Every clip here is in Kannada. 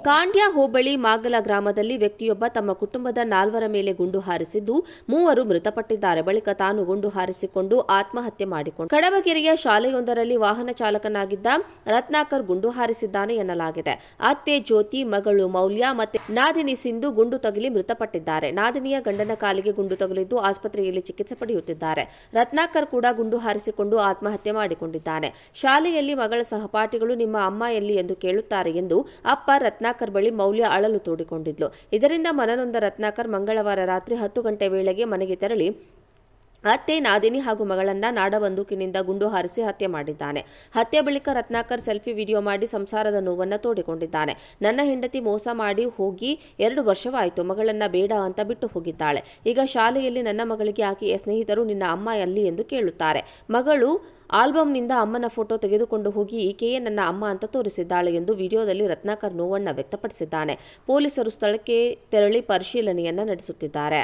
ಕಾಂಡ್ಯ ಹೋಬಳಿ ಮಾಗಲ ಗ್ರಾಮದಲ್ಲಿ ವ್ಯಕ್ತಿಯೊಬ್ಬ ತಮ್ಮ ಕುಟುಂಬದ 4ರ ಮೇಲೆ ಗುಂಡು ಹಾರಿಸಿದ್ದು 3 ಮೃತಪಟ್ಟಿದ್ದಾರೆ. ಬಳಿಕ ತಾನು ಗುಂಡು ಹಾರಿಸಿಕೊಂಡು ಆತ್ಮಹತ್ಯೆ ಮಾಡಿಕೊಂಡು ಕಡಬಗೆರೆಯ ಶಾಲೆಯೊಂದರಲ್ಲಿ ವಾಹನ ಚಾಲಕನಾಗಿದ್ದ ರತ್ನಾಕರ್ ಗುಂಡು ಹಾರಿಸಿದ್ದಾನೆ ಎನ್ನಲಾಗಿದೆ. ಅತ್ತೆ ಜ್ಯೋತಿ, ಮಗಳು ಮೌಲ್ಯ ಮತ್ತೆ ನಾದಿನಿ ಸಿಂಧು ಗುಂಡು ತಗುಲಿ ಮೃತಪಟ್ಟಿದ್ದಾರೆ. ನಾದಿನಿಯ ಗಂಡನ ಕಾಲಿಗೆ ಗುಂಡು ತಗುಲಿದ್ದು ಆಸ್ಪತ್ರೆಯಲ್ಲಿ ಚಿಕಿತ್ಸೆ ಪಡೆಯುತ್ತಿದ್ದಾರೆ. ರತ್ನಾಕರ್ ಕೂಡ ಗುಂಡು ಹಾರಿಸಿಕೊಂಡು ಆತ್ಮಹತ್ಯೆ ಮಾಡಿಕೊಂಡಿದ್ದಾನೆ. ಶಾಲೆಯಲ್ಲಿ ಮಗಳ ಸಹಪಾಠಿಗಳು ನಿಮ್ಮ ಅಮ್ಮ ಎಲ್ಲಿ ಎಂದು ಕೇಳುತ್ತಾರೆ ಎಂದು ಅಪ್ಪ ರತ್ನಾಕರ್ ಬಳಿ ಮೌಲ್ಯ ಅಳಲು ತೋಡಿಕೊಂಡಿದ್ಲು. ಇದರಿಂದ ಮನನೊಂದ ರತ್ನಾಕರ್ ಮಂಗಳವಾರ ರಾತ್ರಿ 10 ಗಂಟೆ ವೇಳೆಗೆ ಮನೆಗೆ ತೆರಳಿ ಅತ್ತೆ ನಾದಿನಿ ಹಾಗೂ ಮಗಳನ್ನ ನಾಡಬಂದೂಕಿನಿಂದ ಗುಂಡು ಹಾರಿಸಿ ಹತ್ಯೆ ಮಾಡಿದ್ದಾನೆ. ಹತ್ಯೆ ಬಳಿಕ ರತ್ನಾಕರ್ ಸೆಲ್ಫಿ ವಿಡಿಯೋ ಮಾಡಿ ಸಂಸಾರದ ನೋವನ್ನು ತೋಡಿಕೊಂಡಿದ್ದಾನೆ. ನನ್ನ ಹೆಂಡತಿ ಮೋಸ ಮಾಡಿ ಹೋಗಿ 2 ವರ್ಷವಾಯಿತು, ಮಗಳನ್ನ ಬೇಡ ಅಂತ ಬಿಟ್ಟು ಹೋಗಿದ್ದಾಳೆ. ಈಗ ಶಾಲೆಯಲ್ಲಿ ನನ್ನ ಮಗಳಿಗೆ ಆಕೆಯ ಸ್ನೇಹಿತರು ನಿನ್ನ ಅಮ್ಮ ಎಲ್ಲಿ ಎಂದು ಕೇಳುತ್ತಾರೆ. ಮಗಳು ಆಲ್ಬಂನಿಂದ ಅಮ್ಮನ ಫೋಟೋ ತೆಗೆದುಕೊಂಡು ಹೋಗಿ ಈಕೆಯೇ ನನ್ನ ಅಮ್ಮ ಅಂತ ತೋರಿಸಿದ್ದಾಳೆ ಎಂದು ವಿಡಿಯೋದಲ್ಲಿ ರತ್ನಾಕರ್ ನೋವನ್ನು ವ್ಯಕ್ತಪಡಿಸಿದ್ದಾನೆ. ಪೊಲೀಸರು ಸ್ಥಳಕ್ಕೆ ತೆರಳಿ ಪರಿಶೀಲನೆಯನ್ನ ನಡೆಸುತ್ತಿದ್ದಾರೆ.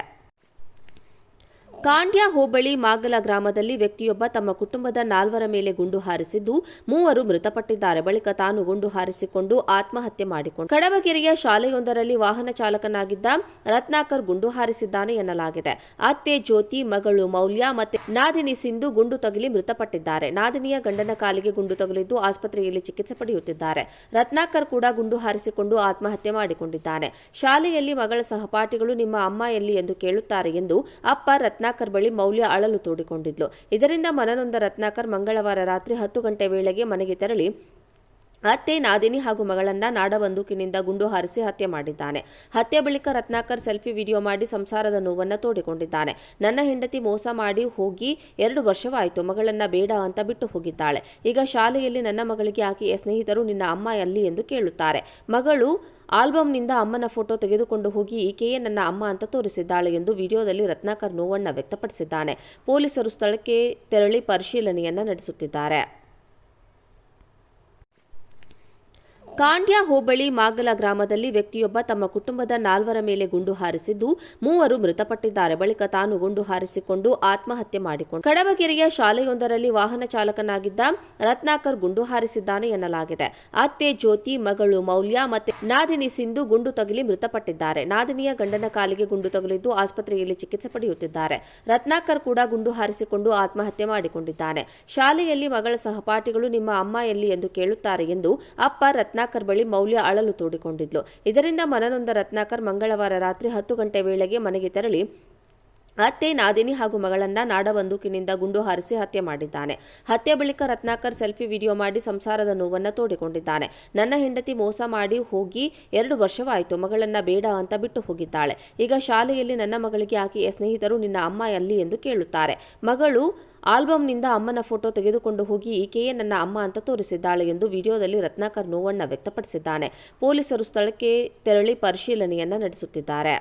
ಕಾಂಡ್ಯ ಹೋಬಳಿ ಮಾಗಲ ಗ್ರಾಮದಲ್ಲಿ ವ್ಯಕ್ತಿಯೊಬ್ಬ ತಮ್ಮ ಕುಟುಂಬದ 4ರ ಮೇಲೆ ಗುಂಡು ಹಾರಿಸಿದ್ದು 3 ಮೃತಪಟ್ಟಿದ್ದಾರೆ. ಬಳಿಕ ತಾನು ಗುಂಡು ಹಾರಿಸಿಕೊಂಡು ಆತ್ಮಹತ್ಯೆ ಮಾಡಿಕೊಂಡು ಕಡಬಗೆರೆಯ ಶಾಲೆಯೊಂದರಲ್ಲಿ ವಾಹನ ಚಾಲಕನಾಗಿದ್ದ ರತ್ನಾಕರ್ ಗುಂಡು ಹಾರಿಸಿದ್ದಾನೆ ಎನ್ನಲಾಗಿದೆ. ಅತ್ತೆ ಜ್ಯೋತಿ, ಮಗಳು ಮೌಲ್ಯ ಮತ್ತೆ ನಾದಿನಿ ಸಿಂಧು ಗುಂಡು ತಗುಲಿ ಮೃತಪಟ್ಟಿದ್ದಾರೆ. ನಾದಿನಿಯ ಗಂಡನ ಕಾಲಿಗೆ ಗುಂಡು ತಗುಲಿದ್ದು ಆಸ್ಪತ್ರೆಯಲ್ಲಿ ಚಿಕಿತ್ಸೆ ಪಡೆಯುತ್ತಿದ್ದಾರೆ. ರತ್ನಾಕರ್ ಕೂಡ ಗುಂಡು ಹಾರಿಸಿಕೊಂಡು ಆತ್ಮಹತ್ಯೆ ಮಾಡಿಕೊಂಡಿದ್ದಾನೆ. ಶಾಲೆಯಲ್ಲಿ ಮಗಳ ಸಹಪಾಠಿಗಳು ನಿಮ್ಮ ಅಮ್ಮ ಎಲ್ಲಿ ಎಂದು ಕೇಳುತ್ತಾರೆ ಎಂದು ಅಪ್ಪ ರತ್ನಾಕರ್ ಬಳಿ ಮೌಲ್ಯ ಅಳಲು ತೋಡಿಕೊಂಡಿದ್ಲು. ಇದರಿಂದ ಮನನೊಂದ ರತ್ನಾಕರ್ ಮಂಗಳವಾರ ರಾತ್ರಿ 10 ಗಂಟೆ ವೇಳೆಗೆ ಮನೆಗೆ ತೆರಳಿ ಅತ್ತೆ ನಾದಿನಿ ಹಾಗೂ ಮಗಳನ್ನ ನಾಡಬಂದೂಕಿನಿಂದ ಗುಂಡು ಹಾರಿಸಿ ಹತ್ಯೆ ಮಾಡಿದ್ದಾನೆ. ಹತ್ಯೆ ಬಳಿಕ ರತ್ನಾಕರ್ ಸೆಲ್ಫಿ ವಿಡಿಯೋ ಮಾಡಿ ಸಂಸಾರದ ನೋವನ್ನು ತೋಡಿಕೊಂಡಿದ್ದಾನೆ. ನನ್ನ ಹೆಂಡತಿ ಮೋಸ ಮಾಡಿ ಹೋಗಿ 2 ವರ್ಷವಾಯಿತು, ಮಗಳನ್ನ ಬೇಡ ಅಂತ ಬಿಟ್ಟು ಹೋಗಿದ್ದಾಳೆ. ಈಗ ಶಾಲೆಯಲ್ಲಿ ನನ್ನ ಮಗಳಿಗೆ ಆಕೆಯ ಸ್ನೇಹಿತರು ನಿನ್ನ ಅಮ್ಮ ಎಲ್ಲಿ ಎಂದು ಕೇಳುತ್ತಾರೆ. ಮಗಳು ಆಲ್ಬಂನಿಂದ ಅಮ್ಮನ ಫೋಟೋ ತೆಗೆದುಕೊಂಡು ಹೋಗಿ ಈಕೆಯೇ ನನ್ನ ಅಮ್ಮ ಅಂತ ತೋರಿಸಿದ್ದಾಳೆ ಎಂದು ವಿಡಿಯೋದಲ್ಲಿ ರತ್ನಾಕರ್ ನೋವನ್ನು ವ್ಯಕ್ತಪಡಿಸಿದ್ದಾನೆ. ಪೊಲೀಸರು ಸ್ಥಳಕ್ಕೆ ತೆರಳಿ ಪರಿಶೀಲನೆಯನ್ನ ನಡೆಸುತ್ತಿದ್ದಾರೆ. ಕಾಂಡ್ಯ ಹೋಬಳಿ ಮಾಗಲ ಗ್ರಾಮದಲ್ಲಿ ವ್ಯಕ್ತಿಯೊಬ್ಬ ತಮ್ಮ ಕುಟುಂಬದ 4ರ ಮೇಲೆ ಗುಂಡು ಹಾರಿಸಿದ್ದು 3 ಮೃತಪಟ್ಟಿದ್ದಾರೆ. ಬಳಿಕ ತಾನು ಗುಂಡು ಹಾರಿಸಿಕೊಂಡು ಆತ್ಮಹತ್ಯೆ ಮಾಡಿಕೊಂಡು ಕಡಬಗೆರೆಯ ಶಾಲೆಯೊಂದರಲ್ಲಿ ವಾಹನ ಚಾಲಕನಾಗಿದ್ದ ರತ್ನಾಕರ್ ಗುಂಡು ಹಾರಿಸಿದ್ದಾನೆ ಎನ್ನಲಾಗಿದೆ. ಅತ್ತೆ ಜ್ಯೋತಿ, ಮಗಳು ಮೌಲ್ಯ ಮತ್ತೆ ನಾದಿನಿ ಸಿಂಧು ಗುಂಡು ತಗುಲಿ ಮೃತಪಟ್ಟಿದ್ದಾರೆ. ನಾದಿನಿಯ ಗಂಡನ ಕಾಲಿಗೆ ಗುಂಡು ತಗುಲಿದ್ದು ಆಸ್ಪತ್ರೆಯಲ್ಲಿ ಚಿಕಿತ್ಸೆ ಪಡೆಯುತ್ತಿದ್ದಾರೆ. ರತ್ನಾಕರ್ ಕೂಡ ಗುಂಡು ಹಾರಿಸಿಕೊಂಡು ಆತ್ಮಹತ್ಯೆ ಮಾಡಿಕೊಂಡಿದ್ದಾನೆ. ಶಾಲೆಯಲ್ಲಿ ಮಗಳ ಸಹಪಾಠಿಗಳು ನಿಮ್ಮ ಅಮ್ಮ ಎಲ್ಲಿ ಎಂದು ಕೇಳುತ್ತಾರೆ ಎಂದು ಅಪ್ಪ ರತ್ನಾಕರ್ ಬಳಿ ಮೌಲ್ಯ ಅಳಲು ತೋಡಿಕೊಂಡಿದ್ಲು. ಇದರಿಂದ ಮನನೊಂದ ರತ್ನಾಕರ್ ಮಂಗಳವಾರ ರಾತ್ರಿ 10 ಗಂಟೆ ವೇಳೆಗೆ ಮನೆಗೆ ತೆರಳಿ ಅತ್ತೆ ನಾದಿನಿ ಹಾಗೂ ಮಗಳನ್ನ ನಾಡಬಂದೂಕಿನಿಂದ ಗುಂಡು ಹಾರಿಸಿ ಹತ್ಯೆ ಮಾಡಿದ್ದಾನೆ. ಹತ್ಯೆ ಬಳಿಕ ರತ್ನಾಕರ್ ಸೆಲ್ಫಿ ವಿಡಿಯೋ ಮಾಡಿ ಸಂಸಾರದ ನೋವನ್ನು ತೋಡಿಕೊಂಡಿದ್ದಾನೆ. ನನ್ನ ಹೆಂಡತಿ ಮೋಸ ಮಾಡಿ ಹೋಗಿ 2 ವರ್ಷವಾಯಿತು, ಮಗಳನ್ನ ಬೇಡ ಅಂತ ಬಿಟ್ಟು ಹೋಗಿದ್ದಾಳೆ. ಈಗ ಶಾಲೆಯಲ್ಲಿ ನನ್ನ ಮಗಳಿಗೆ ಆಕೆಯ ಸ್ನೇಹಿತರು ನಿನ್ನ ಅಮ್ಮ ಎಲ್ಲಿ ಎಂದು ಕೇಳುತ್ತಾರೆ. ಮಗಳು ಆಲ್ಬಂನಿಂದ ಅಮ್ಮನ ಫೋಟೋ ತೆಗೆದುಕೊಂಡು ಹೋಗಿ ಈಕೆಯೇ ನನ್ನ ಅಮ್ಮ ಅಂತ ತೋರಿಸಿದ್ದಾಳೆ ಎಂದು ವಿಡಿಯೋದಲ್ಲಿ ರತ್ನಾಕರ್ ನೋವನ್ನು ವ್ಯಕ್ತಪಡಿಸಿದ್ದಾನೆ. ಪೊಲೀಸರು ಸ್ಥಳಕ್ಕೆ ತೆರಳಿ ಪರಿಶೀಲನೆಯನ್ನ ನಡೆಸುತ್ತಿದ್ದಾರೆ.